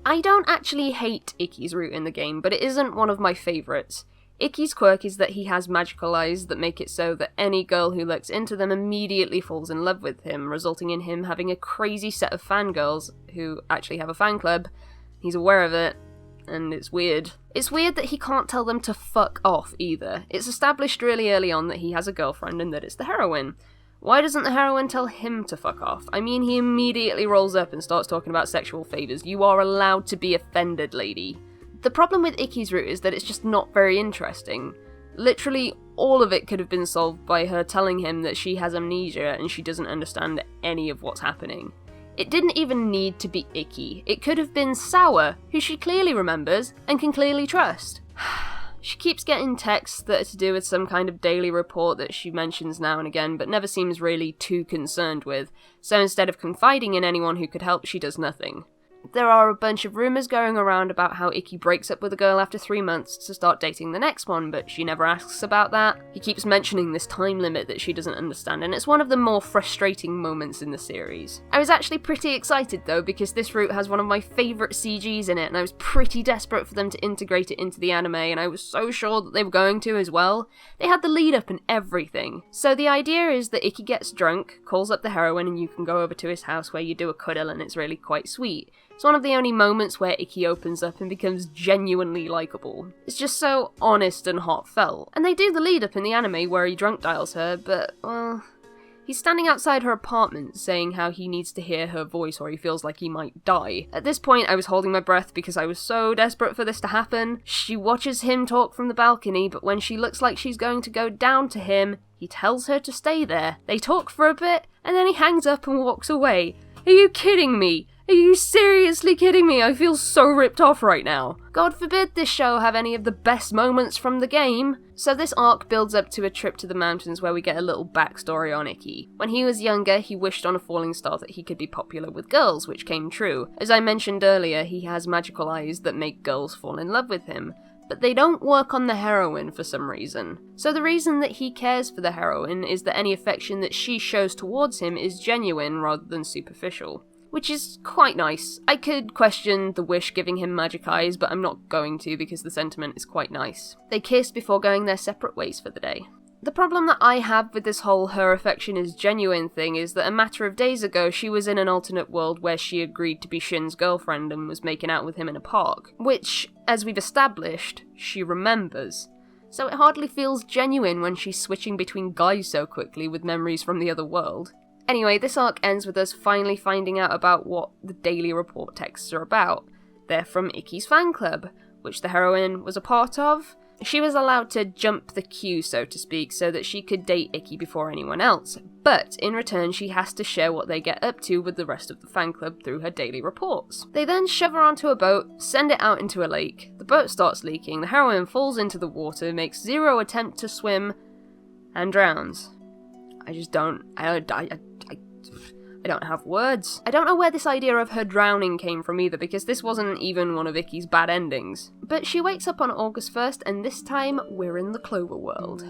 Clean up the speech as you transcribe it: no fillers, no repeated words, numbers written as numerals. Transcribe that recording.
I don't actually hate Ikki's route in the game, but it isn't one of my favourites. Ikki's quirk is that he has magical eyes that make it so that any girl who looks into them immediately falls in love with him, resulting in him having a crazy set of fangirls who actually have a fan club. He's aware of it, and it's weird. It's weird that he can't tell them to fuck off either. It's established really early on that he has a girlfriend and that it's the heroine. Why doesn't the heroine tell him to fuck off? I mean, he immediately rolls up and starts talking about sexual favours. You are allowed to be offended, lady. The problem with Ikki's route is that it's just not very interesting. Literally, all of it could have been solved by her telling him that she has amnesia and she doesn't understand any of what's happening. It didn't even need to be Ikki. It could have been Sour, who she clearly remembers and can clearly trust. She keeps getting texts that are to do with some kind of daily report that she mentions now and again, but never seems really too concerned with, so instead of confiding in anyone who could help, she does nothing. There are a bunch of rumours going around about how Ikki breaks up with a girl after 3 months to start dating the next one, but she never asks about that. He keeps mentioning this time limit that she doesn't understand, and it's one of the more frustrating moments in the series. I was actually pretty excited though, because this route has one of my favourite CGs in it, and I was pretty desperate for them to integrate it into the anime, and I was so sure that they were going to as well. They had the lead up and everything. So the idea is that Ikki gets drunk, calls up the heroine, and you can go over to his house where you do a cuddle, and it's really quite sweet. It's one of the only moments where Ikki opens up and becomes genuinely likeable. It's just so honest and heartfelt. And they do the lead up in the anime where he drunk dials her, but, well, he's standing outside her apartment saying how he needs to hear her voice or he feels like he might die. At this point, I was holding my breath because I was so desperate for this to happen. She watches him talk from the balcony, but when she looks like she's going to go down to him, he tells her to stay there. They talk for a bit, and then he hangs up and walks away. Are you kidding me? Are you seriously kidding me? I feel so ripped off right now. God forbid this show have any of the best moments from the game. So this arc builds up to a trip to the mountains where we get a little backstory on Ikki. When he was younger, he wished on a falling star that he could be popular with girls, which came true. As I mentioned earlier, he has magical eyes that make girls fall in love with him. But they don't work on the heroine for some reason. So the reason that he cares for the heroine is that any affection that she shows towards him is genuine rather than superficial. Which is quite nice. I could question the wish giving him magic eyes, but I'm not going to because the sentiment is quite nice. They kiss before going their separate ways for the day. The problem that I have with this whole her affection is genuine thing is that a matter of days ago she was in an alternate world where she agreed to be Shin's girlfriend and was making out with him in a park, which, as we've established, she remembers. So it hardly feels genuine when she's switching between guys so quickly with memories from the other world. Anyway, this arc ends with us finally finding out about what the daily report texts are about. They're from Ikki's fan club, which the heroine was a part of. She was allowed to jump the queue, so to speak, so that she could date Ikki before anyone else, but in return she has to share what they get up to with the rest of the fan club through her daily reports. They then shove her onto a boat, send it out into a lake, the boat starts leaking, the heroine falls into the water, makes zero attempt to swim, and drowns. I don't have words. I don't know where this idea of her drowning came from either, because this wasn't even one of Ikki's bad endings. But she wakes up on August 1st, and this time we're in the Clover world.